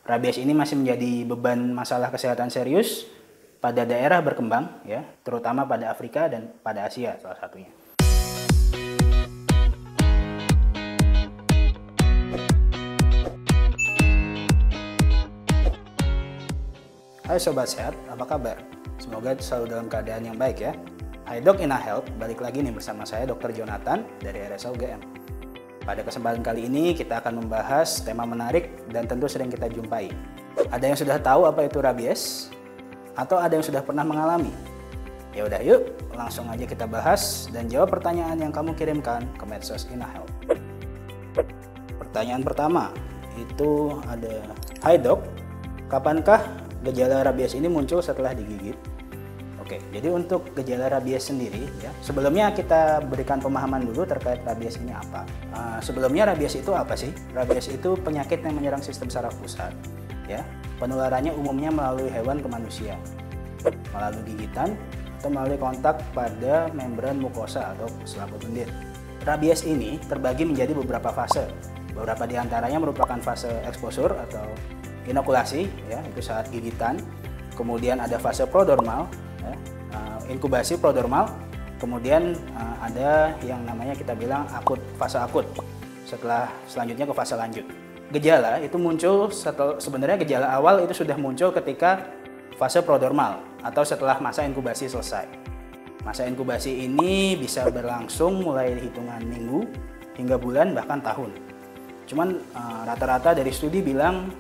Rabies ini masih menjadi beban masalah kesehatan serius pada daerah berkembang, ya, terutama pada Afrika dan pada Asia salah satunya. Hai Sobat Sehat, apa kabar? Semoga selalu dalam keadaan yang baik ya. Hai Dok Ina Health, balik lagi nih bersama saya Dr. Jonathan dari RSA UGM. Pada kesempatan kali ini kita akan membahas tema menarik dan tentu sering kita jumpai. Ada yang sudah tahu apa itu rabies? Atau ada yang sudah pernah mengalami? Ya udah yuk, langsung aja kita bahas dan jawab pertanyaan yang kamu kirimkan ke medsos Ina Health. Pertanyaan pertama, itu ada, Hai Dok, kapankah gejala rabies ini muncul setelah digigit? Oke, jadi untuk gejala rabies sendiri, ya, sebelumnya kita berikan pemahaman dulu terkait rabies ini apa. Sebelumnya rabies itu apa sih? Rabies itu penyakit yang menyerang sistem saraf pusat. Ya, penularannya umumnya melalui hewan ke manusia, melalui gigitan atau melalui kontak pada membran mukosa atau selaput lendir. Rabies ini terbagi menjadi beberapa fase. Beberapa diantaranya merupakan fase eksposur atau inokulasi, ya, itu saat gigitan. Kemudian ada fase prodormal, ya, inkubasi prodormal. Kemudian ada yang namanya kita bilang akut, fase akut. Selanjutnya ke fase lanjut. Gejala itu muncul sebenarnya gejala awal itu sudah muncul ketika fase prodormal atau setelah masa inkubasi selesai. Masa inkubasi ini bisa berlangsung mulai hitungan minggu hingga bulan bahkan tahun. Cuman rata-rata dari studi bilang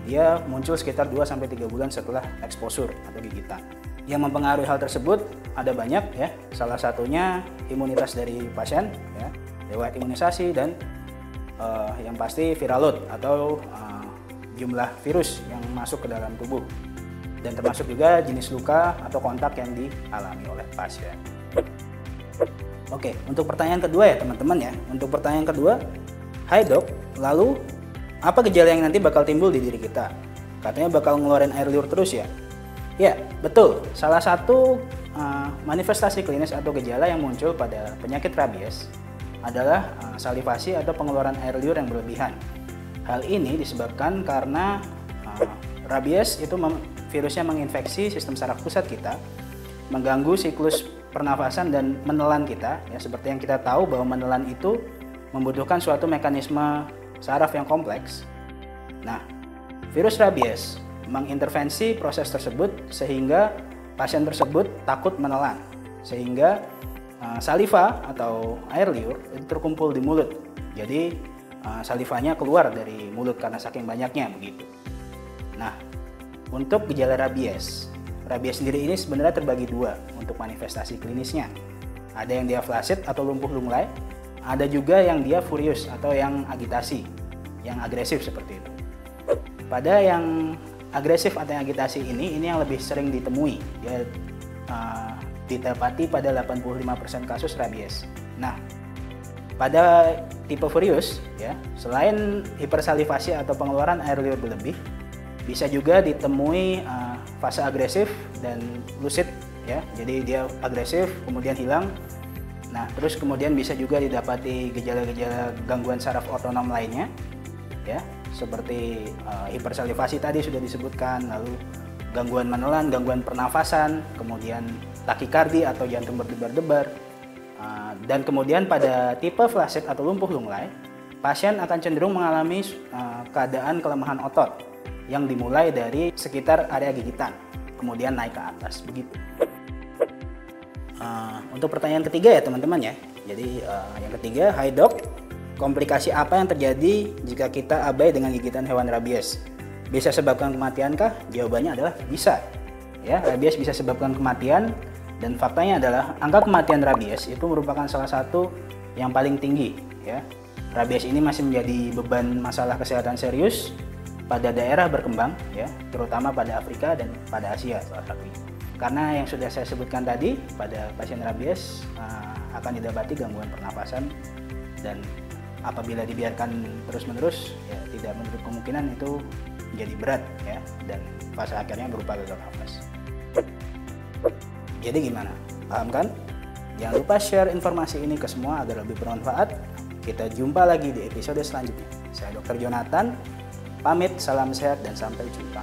dia muncul sekitar 2-3 bulan setelah eksposur atau gigitan. Yang mempengaruhi hal tersebut ada banyak ya. Salah satunya imunitas dari pasien ya, lewat imunisasi dan yang pasti viral load atau jumlah virus yang masuk ke dalam tubuh. Dan termasuk juga jenis luka atau kontak yang dialami oleh pasien. Oke, untuk pertanyaan kedua ya teman-teman ya. Untuk pertanyaan kedua, Hai Dok, lalu apa gejala yang nanti bakal timbul di diri kita? Katanya bakal ngeluarin air liur terus ya? Ya, betul. Salah satu manifestasi klinis atau gejala yang muncul pada penyakit rabies adalah salivasi atau pengeluaran air liur yang berlebihan. Hal ini disebabkan karena rabies itu virusnya menginfeksi sistem saraf pusat kita, mengganggu siklus pernafasan dan menelan kita. Ya, seperti yang kita tahu bahwa menelan itu membutuhkan suatu mekanisme saraf yang kompleks. Nah, virus rabies mengintervensi proses tersebut sehingga pasien tersebut takut menelan, sehingga saliva atau air liur itu terkumpul di mulut. Jadi salivanya keluar dari mulut karena saking banyaknya begitu. Nah, untuk gejala rabies sendiri ini sebenarnya terbagi dua untuk manifestasi klinisnya. Ada yang dia flaccid atau lumpuh lunglai, ada juga yang dia furious atau yang agitasi, yang agresif seperti itu. Pada yang agresif atau yang agitasi ini yang lebih sering ditemui, ya, didapati pada 85% kasus rabies. Nah, pada tipe furious, ya, selain hipersalivasi atau pengeluaran air liur berlebih, bisa juga ditemui fase agresif dan lucid, ya. Jadi dia agresif kemudian hilang. Nah, terus kemudian bisa juga didapati gejala-gejala gangguan saraf otonom lainnya, ya, seperti hipersalivasi tadi sudah disebutkan, lalu gangguan menelan, gangguan pernafasan, kemudian takikardi atau jantung berdebar-debar, dan kemudian pada tipe flaccid atau lumpuh lunglai, pasien akan cenderung mengalami keadaan kelemahan otot yang dimulai dari sekitar area gigitan, kemudian naik ke atas begitu. Untuk pertanyaan ketiga ya teman-teman ya. Jadi yang ketiga, Hai Dok, komplikasi apa yang terjadi jika kita abai dengan gigitan hewan rabies? Bisa sebabkan kematian kah? Jawabannya adalah bisa. Ya, rabies bisa sebabkan kematian dan faktanya adalah angka kematian rabies itu merupakan salah satu yang paling tinggi. Ya, rabies ini masih menjadi beban masalah kesehatan serius pada daerah berkembang, ya, terutama pada Afrika dan pada Asia salah satunya. Karena yang sudah saya sebutkan tadi, pada pasien rabies akan didapati gangguan pernapasan dan apabila dibiarkan terus-menerus, ya, tidak menutup kemungkinan itu menjadi berat, ya, dan fase akhirnya berupa gagal nafas. Jadi gimana? Paham kan? Jangan lupa share informasi ini ke semua agar lebih bermanfaat. Kita jumpa lagi di episode selanjutnya. Saya Dr. Jonathan Pamit, salam sehat dan sampai jumpa.